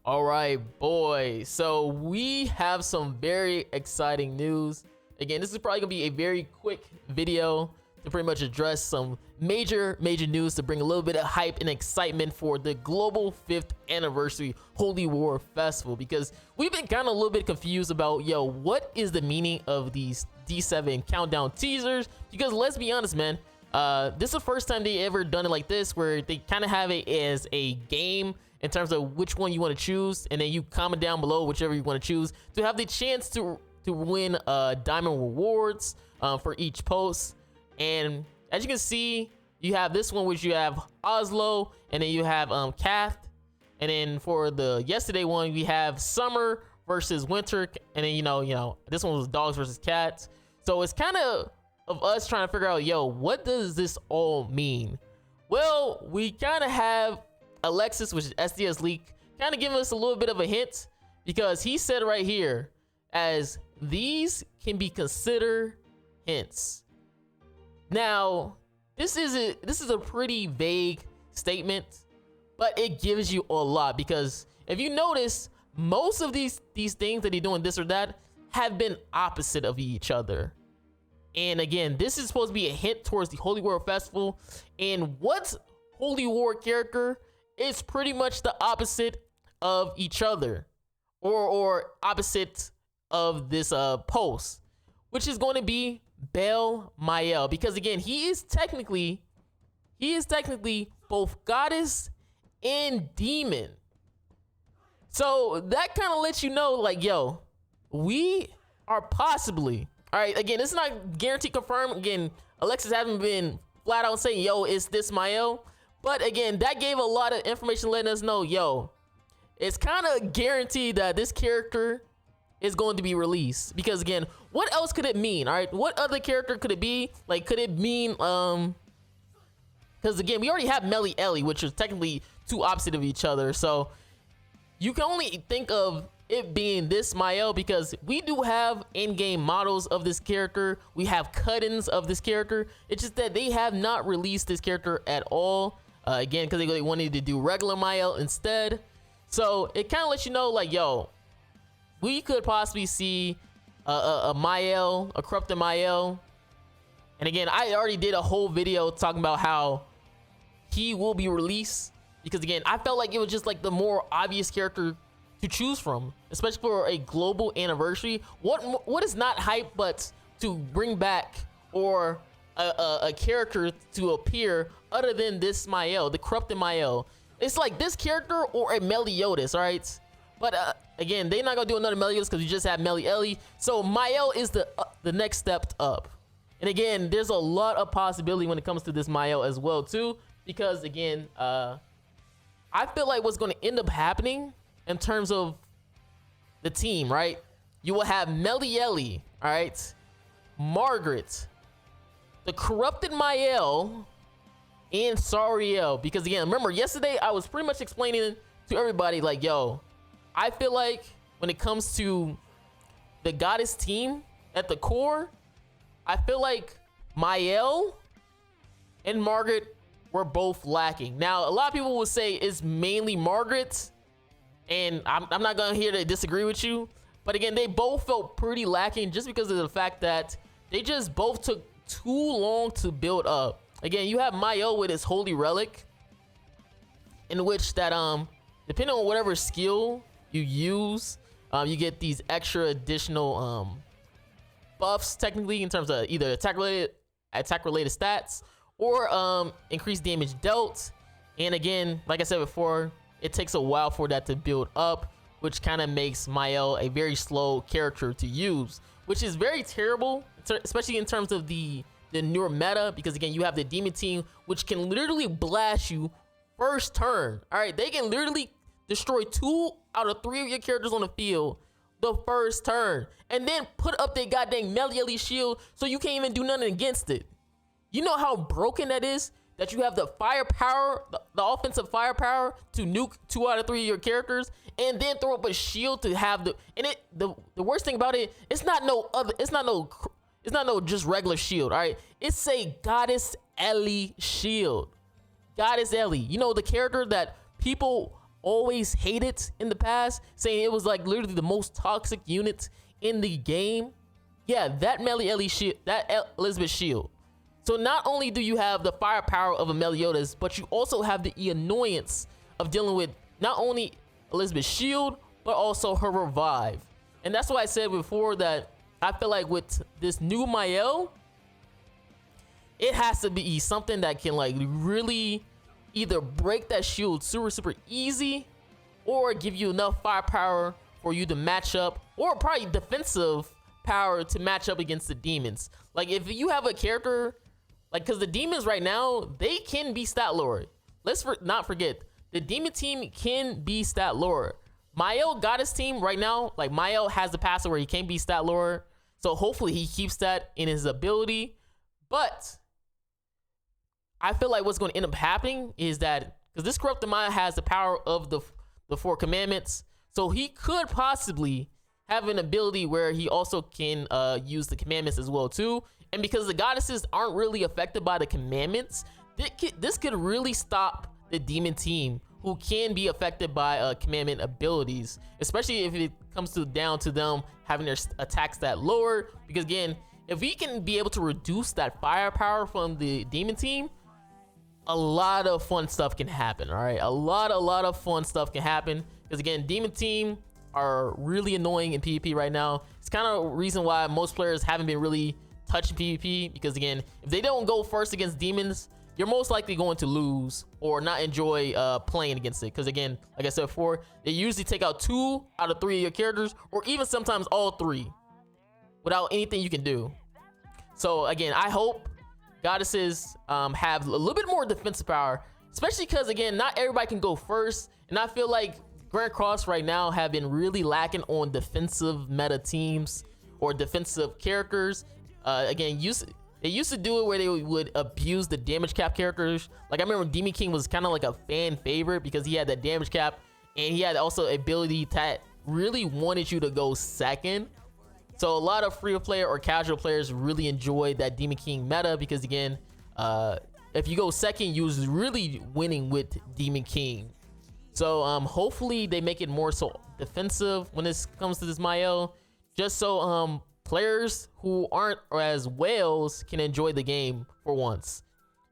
All right, boy. So we have some very exciting news. Again, this is probably gonna be a very quick video to pretty much address some major news to bring a little bit of hype and excitement for the global 5th anniversary Holy War Festival, because we've been kind of a little bit confused about, yo, what is the meaning of these D7 countdown teasers? Because let's be honest, man, this is the first time they ever done it like this, where they kind of have it as a game in terms of which one you want to choose, and then you comment down below whichever you want to choose to have the chance to win diamond rewards for each post. And as you can see, you have this one, which you have Oslo, and then you have Kath, and then for the yesterday one we have summer versus winter, and then you know this one was dogs versus cats. So it's kind of us trying to figure out, yo, what does this all mean? Well, we kind of have Alexis, which is SDS Leak, kind of giving us a little bit of a hint, because he said right here, as these can be considered hints. Now, this is a pretty vague statement, but it gives you a lot, because if you notice, most of these things that they're doing, this or that, have been opposite of each other. And again, this is supposed to be a hint towards the Holy War Festival, and what Holy War character is pretty much the opposite of each other, or opposite of this post, which is going to be Mael, because again, he is technically both goddess and demon. So that kind of lets you know, like, yo, we are possibly, all right, again, it's not guaranteed confirmed. Again, Alexis haven't been flat out saying, yo, is this Mael? But again, that gave a lot of information letting us know, yo, it's kind of guaranteed that this character is going to be released. Because again, what else could it mean? All right, what other character could it be? Like, could it mean because again, we already have Marilli, which is technically two opposite of each other. So you can only think of it being this Mael, because we do have in-game models of this character. We have cut-ins of this character. It's just that they have not released this character at all. Again, because they wanted to do regular Mael instead. So it kind of lets you know, like, yo, we could possibly see a Mael, a corrupted Mael. And again, I already did a whole video talking about how he will be released, because again, I felt like it was just like the more obvious character to choose from, especially for a global anniversary. What is not hype but to bring back or a character to appear other than this Mael, the corrupted Mael? It's like this character or a Meliodas, all right? But again, they're not gonna do another Meliodas because you just have Marilli. So Mael is the next step up. And again, there's a lot of possibility when it comes to this Mael as well too, because again, I feel like what's going to end up happening in terms of the team, right? You will have Marilli, all right, Margaret, the corrupted Mael, and Sariel. Because again, remember yesterday I was pretty much explaining to everybody, like, yo, I feel like when it comes to the goddess team at the core, I feel like Mael and Margaret were both lacking. Now, a lot of people will say it's mainly Margaret, and I'm not gonna here to disagree with you, but again, they both felt pretty lacking just because of the fact that they just both took too long to build up. Again, you have Mael with his holy relic, in which that depending on whatever skill you use, you get these extra additional buffs, technically, in terms of either attack related stats or increased damage dealt. And again, like I said before, it takes a while for that to build up, which kind of makes Mael a very slow character to use, which is very terrible, especially in terms of the newer meta, because again, you have the demon team, which can literally blast you first turn. All right, they can literally destroy 2 out of 3 of your characters on the field the first turn, and then put up their goddamn Marilli shield so you can't even do nothing against it. You know how broken that is? That you have the firepower, the offensive firepower to nuke 2 out of 3 of your characters, and then throw up a shield to have the worst thing about it, it's not no just regular shield, all right? It's a Goddess Ellie shield. Goddess Ellie, you know, the character that people always hated in the past, saying it was like literally the most toxic unit in the game. Yeah, that Marilli shield, that Elizabeth shield. So not only do you have the firepower of a Meliodas, but you also have the annoyance of dealing with not only Elizabeth's shield, but also her revive. And that's why I said before that I feel like with this new Mael, it has to be something that can like really either break that shield super easy, or give you enough firepower for you to match up, or probably defensive power to match up against the demons. Like if you have a character, like, because the demons right now, they can be stat lower. Let's not forget, the demon team can be stat lower. Mael goddess team right now, like Mael has the passive where he can't be stat lower, so hopefully he keeps that in his ability. But I feel like what's going to end up happening is that, because this corrupted Mael has the power of the 4 commandments, so he could possibly have an ability where he also can use the commandments as well too. And because the goddesses aren't really affected by the commandments, this could really stop the demon team, who can be affected by commandment abilities, especially if it comes down to them having their attack stat lower. Because again, if we can be able to reduce that firepower from the demon team, a lot of fun stuff can happen. All right, a lot of fun stuff can happen, because again, demon team are really annoying in PvP right now. It's kind of a reason why most players haven't been really touching PvP, because again, if they don't go first against demons, you're most likely going to lose or not enjoy playing against it. Because again, like I said before, they usually take out 2 out of 3 of your characters, or even sometimes all 3 without anything you can do. So again, I hope goddesses have a little bit more defensive power, especially because again, not everybody can go first, and I feel like grandcross right now have been really lacking on defensive meta teams or defensive characters. Again, they used to do it where they would abuse the damage cap characters. Like I remember Demon King was kind of like a fan favorite because he had that damage cap, and he had also ability that really wanted you to go second. So a lot of free-to-play or casual players really enjoyed that Demon King meta, because again, if you go second, you was really winning with Demon King. So hopefully they make it more so defensive when this comes to this Mael, just so players who aren't as whales can enjoy the game for once.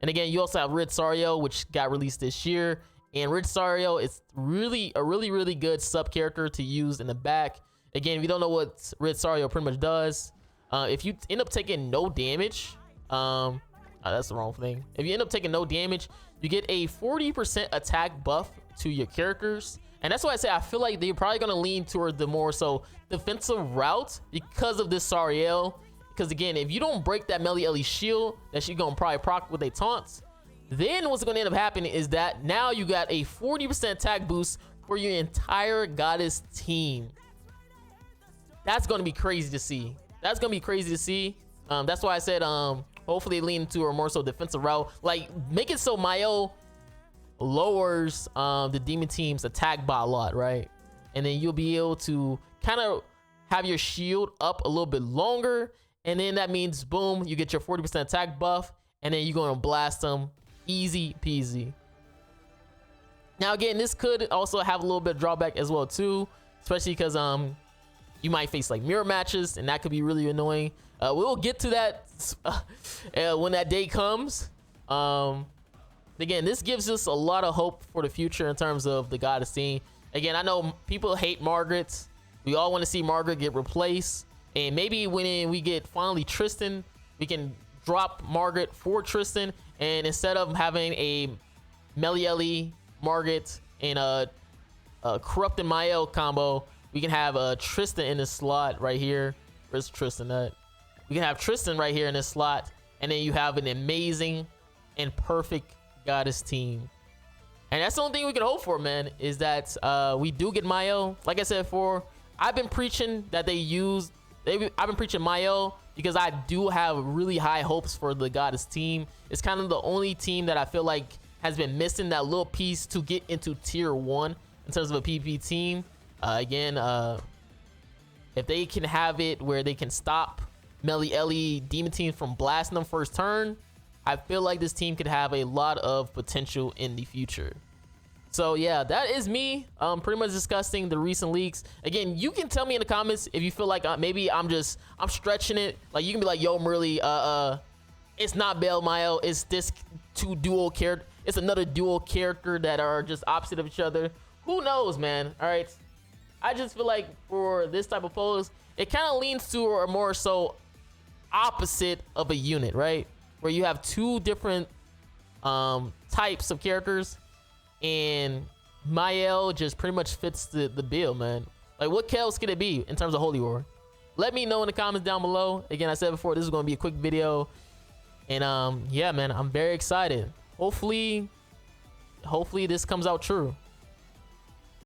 And again, you also have Red Sario, which got released this year, and Red Sario is really a really good sub character to use in the back. Again, if you don't know what Red Sario pretty much does, if you end up taking no damage, that's the wrong thing. If you end up taking no damage, you get a 40% attack buff to your characters. And that's why I say I feel like they're probably going to lean toward the more so defensive route because of this Sariel. Because again, if you don't break that Marilli shield that she's going to probably proc with a taunts, then what's going to end up happening is that now you got a 40% attack boost for your entire goddess team. That's going to be crazy to see. That's going to be crazy to see. That's why I said hopefully lean to a more so defensive route. Like make it so Mael lowers the demon team's attack by a lot, right? And then you'll be able to kind of have your shield up a little bit longer, and then that means boom, you get your 40% attack buff, and then you're going to blast them easy peasy. Now again, this could also have a little bit of drawback as well too, especially because you might face like mirror matches, and that could be really annoying. We'll get to that when that day comes. Again, this gives us a lot of hope for the future in terms of the goddess team. Again, I know people hate Margaret. We all want to see Margaret get replaced, and maybe when we get finally Tristan, we can drop Margaret for Tristan, and instead of having a Marilli, Margaret, and a corrupted Mael combo, we can have Tristan in this slot right here. Where's Tristan at? We can have Tristan right here in this slot, and then you have an amazing and perfect goddess team. And that's the only thing we can hope for, man, is that we do get Mael. Like I said before, I've been preaching that I've been preaching Mael because I do have really high hopes for the goddess team. It's kind of the only team that I feel like has been missing that little piece to get into tier 1 in terms of a PvP team. Again, if they can have it where they can stop Marilli demon team from blasting them first turn, I feel like this team could have a lot of potential in the future. So yeah, that is me pretty much discussing the recent leaks. Again, you can tell me in the comments if you feel like maybe I'm stretching it. Like you can be like, yo, Marilli, it's not Mael, it's this it's another dual character that are just opposite of each other. Who knows, man? All right, I just feel like for this type of pose, it kind of leans to a more so opposite of a unit, right? Where you have two different types of characters, and Mael just pretty much fits the bill, man. Like, what else could it be in terms of Holy War? Let me know in the comments down below. Again, I said before, this is going to be a quick video, and yeah, man, I'm very excited. Hopefully this comes out true.